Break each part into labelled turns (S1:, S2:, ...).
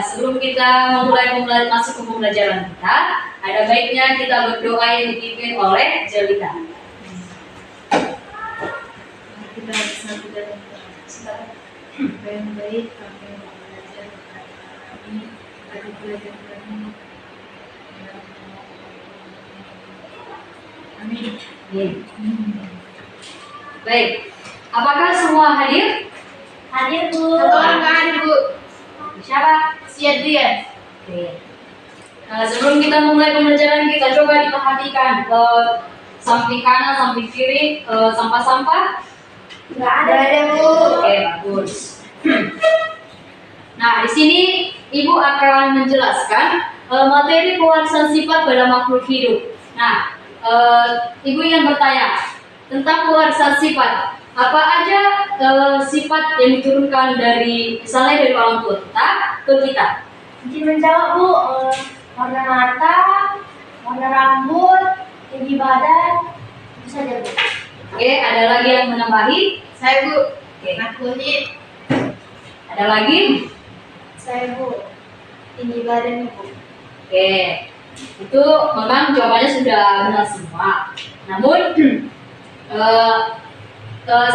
S1: sebelum kita memulai masuk ke pembelajaran kita, ada baiknya kita berdoa yang dipimpin oleh Jelita.
S2: Kita bersatu dalam Tuhan. Yang baik kami belajar kami, adik belajar kami. Amin.
S1: Baik, apakah semua hadir?
S2: Hadir Bu.
S1: Satu orang nggak hadir Bu. Siapa?
S2: Si Adrian.
S1: Oke. Nah, sebelum kita mulai pembelajaran kita coba diperhatikan ke samping kanan, samping kiri, sampah-sampah.
S2: Nggak ada Bu.
S1: Oke, bagus. Nah, di sini Ibu akan menjelaskan materi pewarisan sifat pada makhluk hidup. Nah, Ibu ingin bertanya tentang pewarisan sifat. Apa aja sifat yang diturunkan dari misalnya dari orang tua kita ke kita?
S2: Izin menjawab Bu. Warna mata, warna rambut, tinggi badan, itu saja Bu.
S1: Oke, ada lagi yang menambahi?
S2: Saya Bu.
S1: Oke.
S2: Kulit.
S1: Ada lagi?
S2: Saya Bu. Tinggi badan Bu.
S1: Oke, itu memang jawabannya sudah benar semua. Namun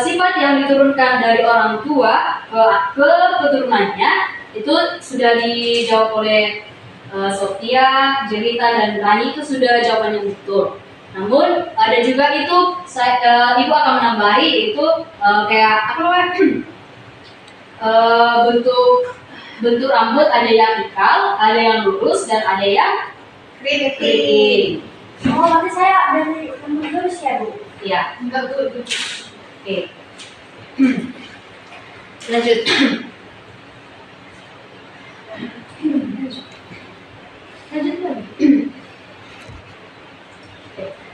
S1: sifat yang diturunkan dari orang tua ke keturunannya itu sudah dijawab oleh Sophia, Jelita, dan Rani, itu sudah jawabannya betul. Namun ada juga itu Ibu akan menambahi itu kayak apa namanya bentuk rambut, ada yang ikal, ada yang lurus, dan ada yang keriting.
S2: Oh, nanti saya dari rambut lurus ya Bu?
S1: Iya.
S2: Enggak Bu.
S1: Oke. Lanjut.
S2: Lanjut lagi.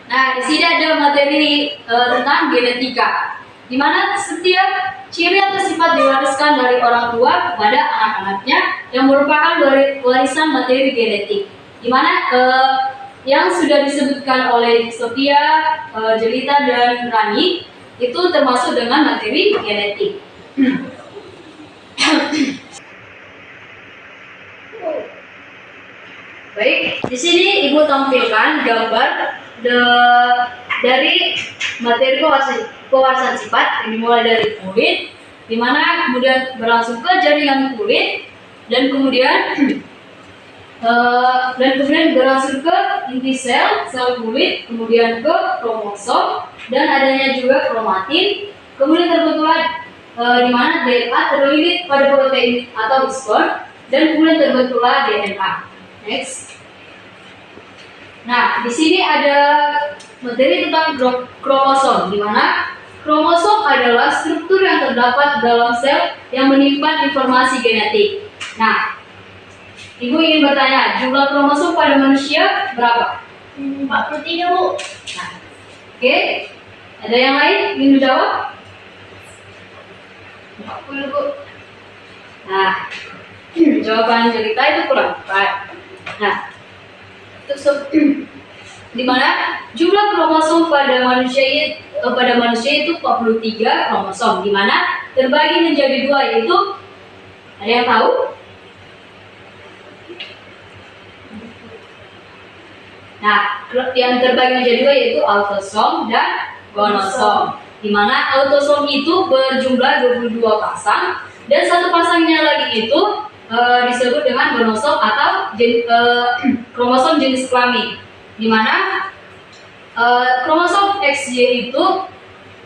S1: Nah, di sini ada materi tentang genetika, di mana setiap ciri atau sifat diwariskan dari orang tua kepada anak-anaknya yang merupakan warisan materi genetik, di mana yang sudah disebutkan oleh Sophia, Jelita, dan Rani itu termasuk dengan materi genetik. Baik, di sini Ibu tampilkan gambar dari materi pewarisan sifat yang dimulai dari kulit, di mana kemudian berlangsung ke jaringan kulit, dan kemudian berlangsung ke inti sel kulit, kemudian ke kromosom, dan adanya juga kromatin, kemudian terbentuklah di mana DNA terlilit pada protein atau histones, dan kemudian terbentuklah DNA. Next. Nah, di sini ada materi tentang kromosom, di mana kromosom adalah struktur yang terdapat dalam sel yang menyimpan informasi genetik. Nah, Ibu ingin bertanya, jumlah kromosom pada manusia berapa?
S2: 43 Bu.
S1: Nah, oke. Ada yang lain ingin menjawab?
S2: 40 Bu.
S1: Nah, jawaban cerita itu kurang tepat. Nah, di mana jumlah kromosom pada manusia itu 43 kromosom, di mana terbagi menjadi dua, yaitu ada yang tahu? Nah, yang terbagi menjadi dua yaitu autosom dan gonosom, di mana autosom itu berjumlah 22 pasang dan satu pasangnya lagi itu disebut dengan gonosom atau kromosom jenis kelamin, di mana kromosom XY itu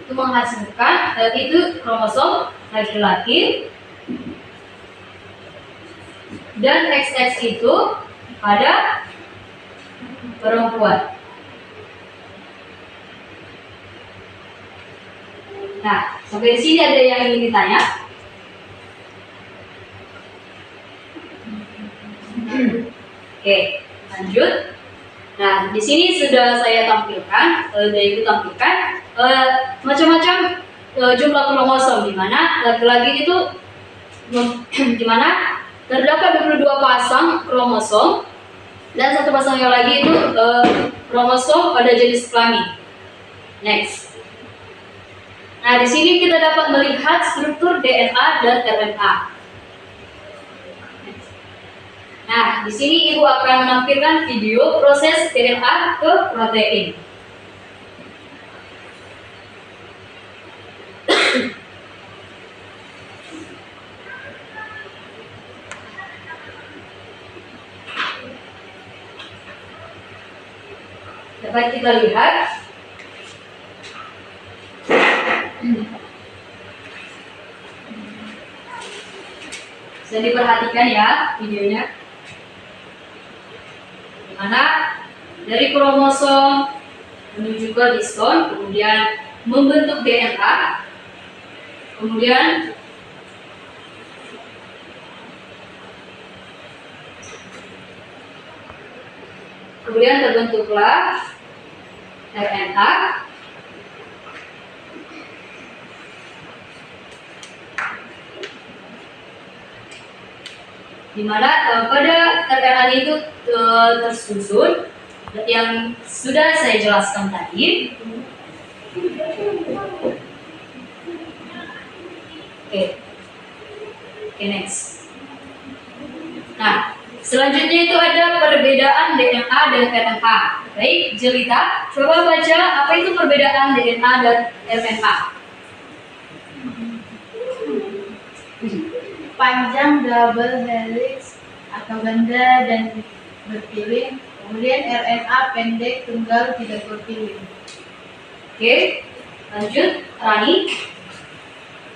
S1: menghasilkan itu kromosom laki-laki, dan XX itu pada perempuan. Nah, sampai di sini ada yang ingin ditanya? Oke, lanjut. Nah, di sini sudah saya tampilkan, macam-macam jumlah kromosom, di mana laki-laki itu di mana terdapat 22 pasang kromosom dan satu pasang yang lagi itu kromosom pada jenis kelamin. Next. Nah, di sini kita dapat melihat struktur DNA dan RNA. Nah, di sini Ibu akan menampilkan video proses DNA ke protein. Dapat kita lihat. Bisa diperhatikan ya videonya. Dimana dari kromosom menuju ke histon, kemudian membentuk DNA, kemudian terbentuklah RNA. Di mana pada RNA itu tersusun yang sudah saya jelaskan tadi. Oke, next. Nah, selanjutnya itu ada perbedaan DNA dan RNA. Baik, Jelita, coba baca apa itu perbedaan DNA dan RNA.
S2: Panjang double helix atau ganda dan berpilih, kemudian RNA pendek tunggal tidak berpilih.
S1: Oke, lanjut, Rani.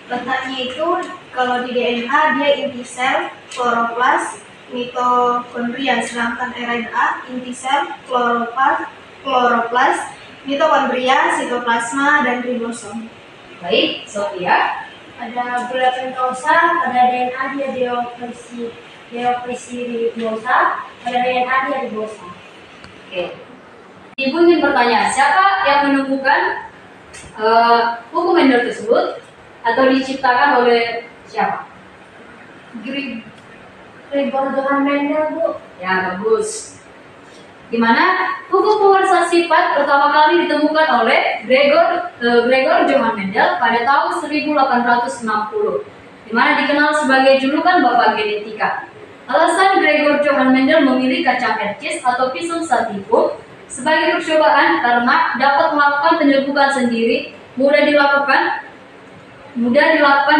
S2: Letaknya itu kalau di DNA dia inti sel, kloroplas, mitokondria, sedangkan RNA inti sel, kloroplas, mitokondria, sitoplasma, dan ribosom.
S1: Baik, Sophia.
S2: Ada gula pentosa, pada DNA dia deoksiribosa, pada DNA dia ribosa.
S1: Oke. Ibu ingin bertanya, siapa yang menemukan hukum Mendel tersebut atau diciptakan oleh siapa?
S2: Gregor Johann Mendel, Bu.
S1: Ya, bagus. Di mana hukum pewarsa sifat pertama kali ditemukan oleh Gregor Johann Mendel pada tahun 1860, di mana dikenal sebagai julukan Bapak Genetika. Alasan Gregor Johann Mendel memilih kacang Hershey atau pisum sativum sebagai percobaan karena dapat melakukan penyerbukan sendiri, mudah dilakukan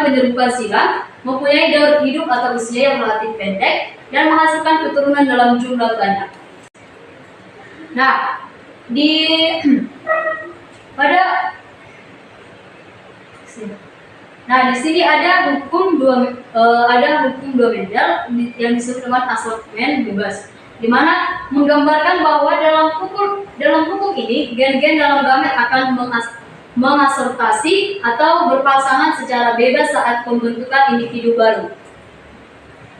S1: penyerbukan silang, mempunyai daur hidup atau usia yang relatif pendek, dan menghasilkan keturunan dalam jumlah banyak. Nah, di sini ada hukum dua Mendel yang disebut dengan assortment bebas, di mana menggambarkan bahwa dalam hukum ini gen-gen dalam gamet akan mengasortasi atau berpasangan secara bebas saat pembentukan individu baru.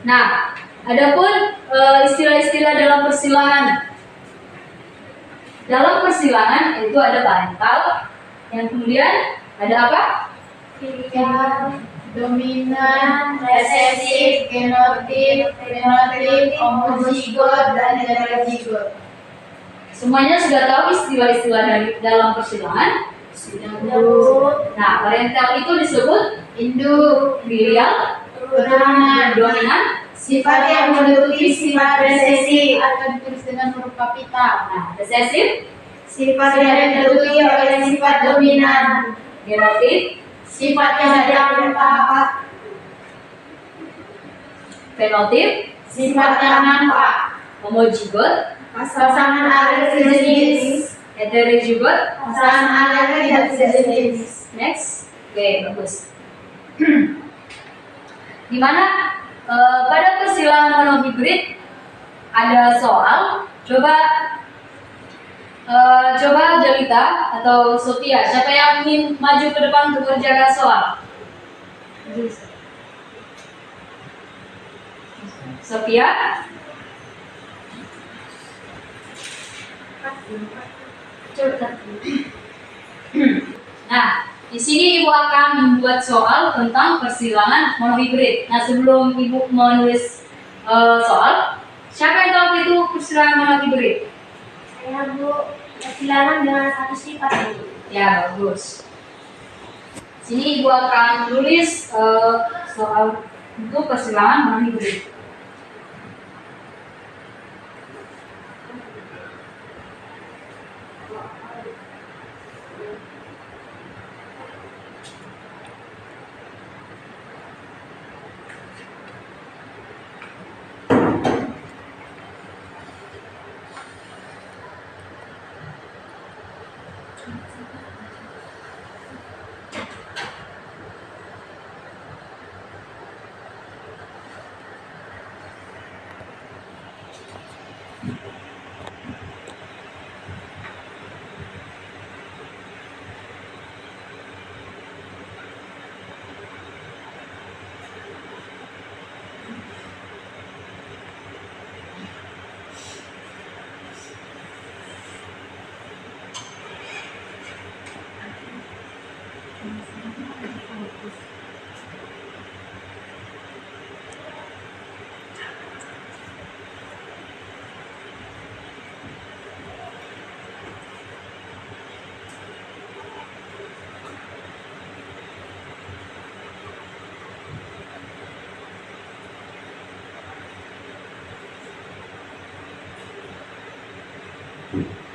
S1: Nah, adapun istilah-istilah dalam persilangan. Dalam persilangan itu ada parental, yang kemudian ada apa?
S2: Filial, dominan, resesif, genotip, fenotip, homozigot, dan heterozigot.
S1: Semuanya sudah tahu istilah-istilah dari dalam persilangan?
S2: Sudah, Bu.
S1: Nah, parental itu disebut
S2: Induk,
S1: filial, dominan,
S2: sifat yang menduduki sifat resesif atau ditulis dengan huruf kapital.
S1: nah, resesif,
S2: Sifat yang diduduki oleh sifat dominan.
S1: genotip,
S2: Sifat yang ada nampak.
S1: fenotip,
S2: Sifat yang nampak.
S1: homozigot,
S2: Pasangan alel sejenis.
S1: heterozigot.
S2: Pasangan alel tidak sejenis.
S1: Next, oke, bagus. Dimana pada persilangan monohibrid ada soal. Coba Jelita atau Sophia, siapa yang ingin maju ke depan untuk mengerjakan soal? Sophia? Nah, di sini Ibu akan membuat soal tentang persilangan monohibrid. Nah, sebelum Ibu menulis soal, siapa yang tahu itu persilangan monohibrid?
S2: Saya, Bu, persilangan dengan satu sifat, Bu.
S1: Ya, bagus. Sini Ibu akan tulis soal untuk persilangan monohibrid.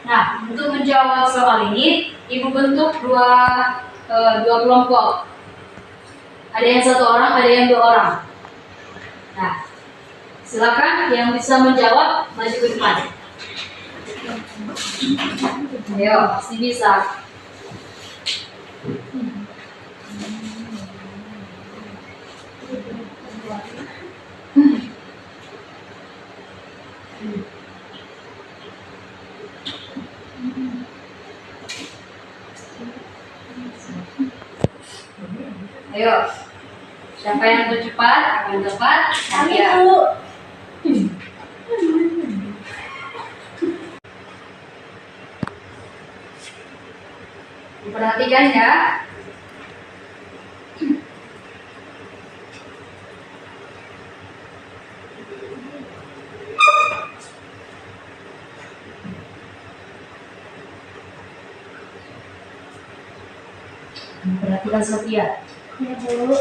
S1: Nah, untuk menjawab soal ini, Ibu bentuk dua kelompok. Ada yang 1 orang, ada yang 2 orang. Nah, silakan yang bisa menjawab maju ke depan. Ayo, pasti bisa. Ayo, siapa yang tercepat akan dapat hadiah. Perhatikan ya. Perhatikan Sophia.
S2: Ya, Bu.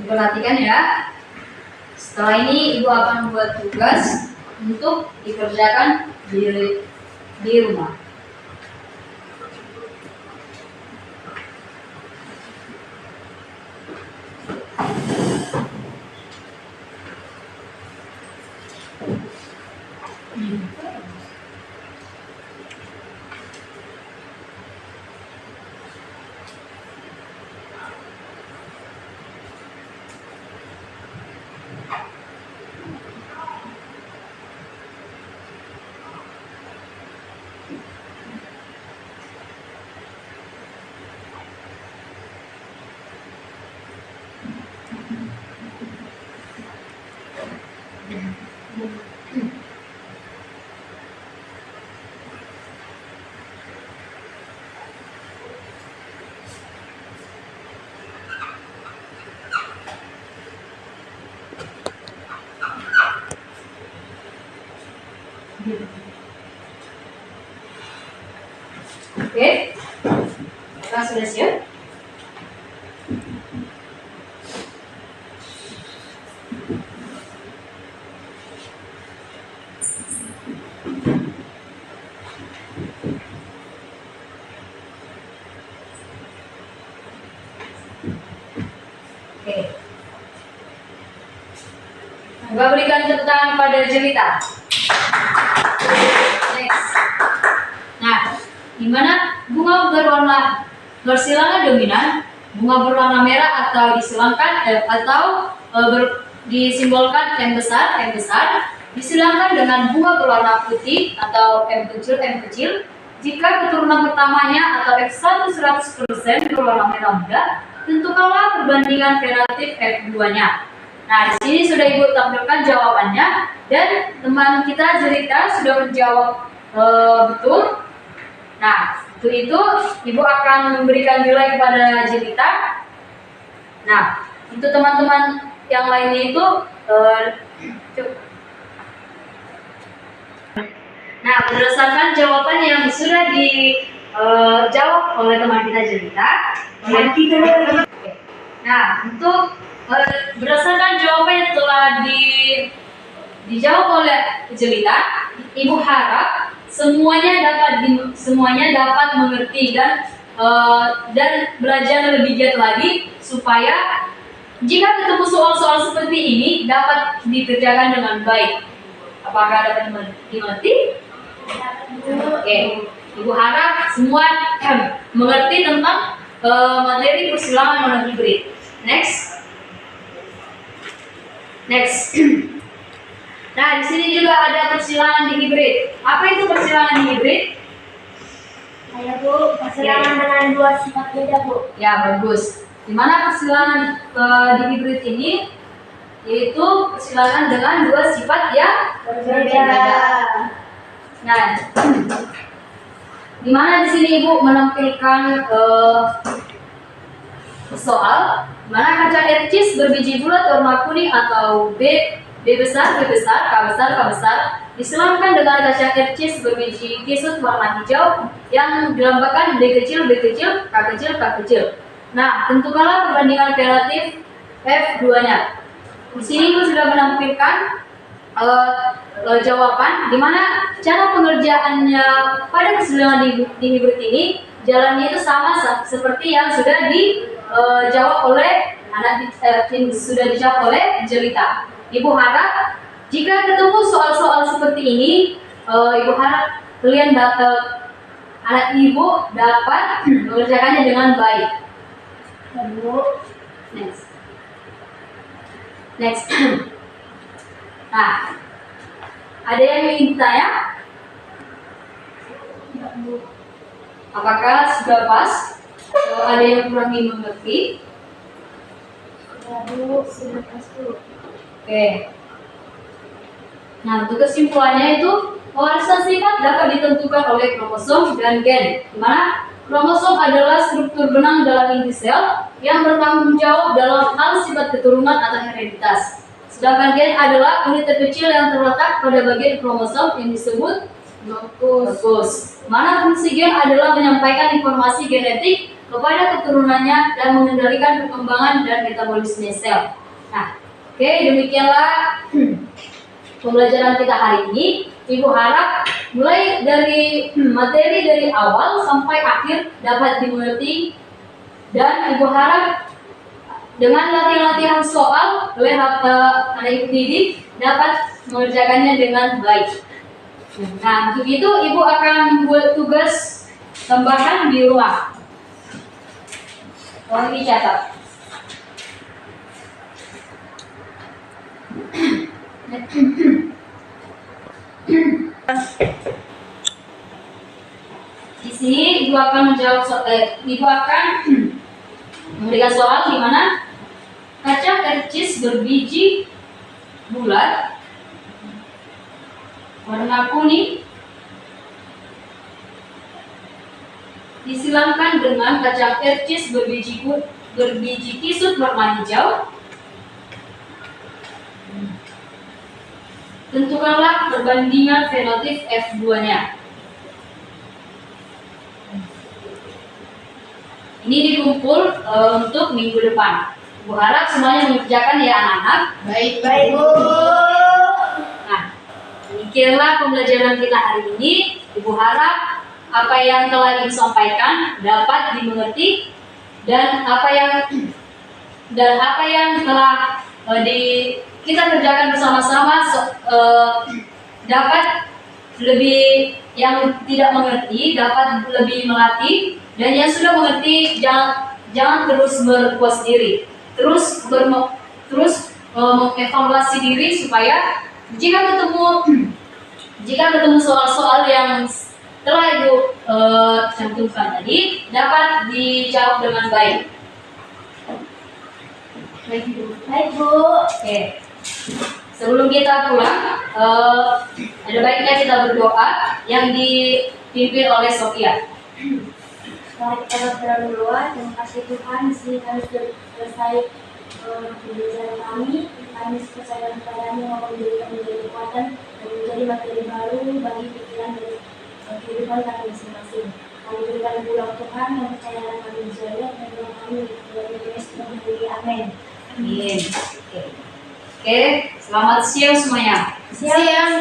S1: Perhatikan ya. Setelah ini Ibu akan buat tugas untuk dikerjakan di rumah. Oke, kita sudah siap. Oke, coba berikan tepuk tangan pada cerita. Next. Nah, dimana bunga berwarna bersilangan dominan, bunga berwarna merah atau disimbolkan M besar, disilangkan dengan bunga berwarna putih atau M kecil. Jika keturunan pertamanya atau F1 100% berwarna merah muda, tentukanlah perbandingan relatif F2-nya. Nah, di sini sudah Ibu tampilkan jawabannya dan teman kita Jelita sudah menjawab betul. Nah, untuk itu Ibu akan memberikan nilai kepada Jelita. Nah, untuk teman-teman yang lainnya itu nah, berdasarkan jawaban yang sudah dijawab oleh teman kita Jelita, nah, untuk berdasarkan jawaban yang telah dijawab oleh Jelita, Ibu harap semuanya dapat mengerti dan belajar lebih giat lagi supaya jika ketemu soal-soal seperti ini dapat dikerjakan dengan baik. Apakah dapat dimengerti? Oke, Ibu harap semua mengerti tentang materi persilangan mono hibrid. Next. Nah, di sini juga ada persilangan dihibrid. Apa itu persilangan dihibrid?
S2: Saya Bu, persilangan dengan dua sifat beda Bu.
S1: Ya, bagus. Di mana persilangan dihibrid ini yaitu persilangan dengan dua sifat yang berbeda. Nah, di mana di sini Ibu menampilkan soal mana kaca ercis berbiji bulat warna kuning atau B besar, K besar diselamkan dengan kaca ercis berbiji kisut warna hijau yang dilambangkan D kecil, K kecil. Nah, tentukanlah perbandingan relatif F2-nya. Di sini Ibu sudah menampilkan jawaban, di mana cara pengerjaannya pada persilangan dihibrid ini jalannya itu sama seperti yang sudah dijawab oleh dijawab oleh Jelita. Ibu harap jika ketemu soal-soal seperti ini, Ibu harap anak Ibu dapat mengerjakannya dengan baik. Next. Nah, ada yang ingin ditanya? Apakah sudah pas? Atau ada yang kurang mengerti?
S2: Sudah pas Bu.
S1: Oke. Nah, untuk kesimpulannya itu pewarisan sifat dapat ditentukan oleh kromosom dan gen, di mana kromosom adalah struktur benang dalam inti sel yang bertanggung jawab dalam hal sifat keturunan atau hereditas. Sedangkan gen adalah unit terkecil yang terletak pada bagian kromosom yang disebut locus. Mana fungsi gen adalah menyampaikan informasi genetik kepada keturunannya dan mengendalikan perkembangan dan metabolisme sel. Nah, oke, demikianlah pembelajaran kita hari ini. Ibu harap mulai dari materi dari awal sampai akhir dapat dimengerti, dan Ibu harap dengan latihan-latihan soal oleh anak Ibu didik dapat mengerjakannya dengan baik. Nah, untuk itu Ibu akan membuat tugas tambahan di rumah. Tolong dicatat. Di sini Ibu akan menjawab Ibu akan memberikan soal di mana kaca ercis berbiji bulat warna kuning disilamkan dengan kaca ercis berbiji kisut warna hijau. Tentukanlah perbandingan fenotip F2-nya. Ini dikumpul untuk minggu depan. Bu harap semuanya mengerjakan ya anak-anak.
S2: Baik Bu.
S1: Nah, demikianlah pembelajaran kita hari ini. Ibu harap apa yang telah disampaikan dapat dimengerti dan apa yang telah kita kerjakan bersama-sama dapat lebih, yang tidak mengerti dapat lebih melatih, dan yang sudah mengerti jangan terus berpuas diri, terus mengevaluasi diri supaya jika ketemu soal-soal yang telah Ibu cantumkan tadi dapat dijawab dengan baik.
S2: Baik, Bu.
S3: Baik, Bu.
S1: Oke. Sebelum kita pulang, ada baiknya kita berdoa yang dipimpin oleh Sofia.
S3: Mari kita berdoa. Terima kasih Tuhan, di sini kami sudah selesai pembelajaran kami. Kami percaya kepadamu yang memberikan menjadi kekuatan dan menjadi materi baru bagi pikiran dan kehidupan kami masing-masing. Kami berikan pulang Tuhan yang percaya kami jaya dan doa kami dari Yesus menghadiri. Amin.
S1: Amin. Oke, selamat siang semuanya.
S3: Siang.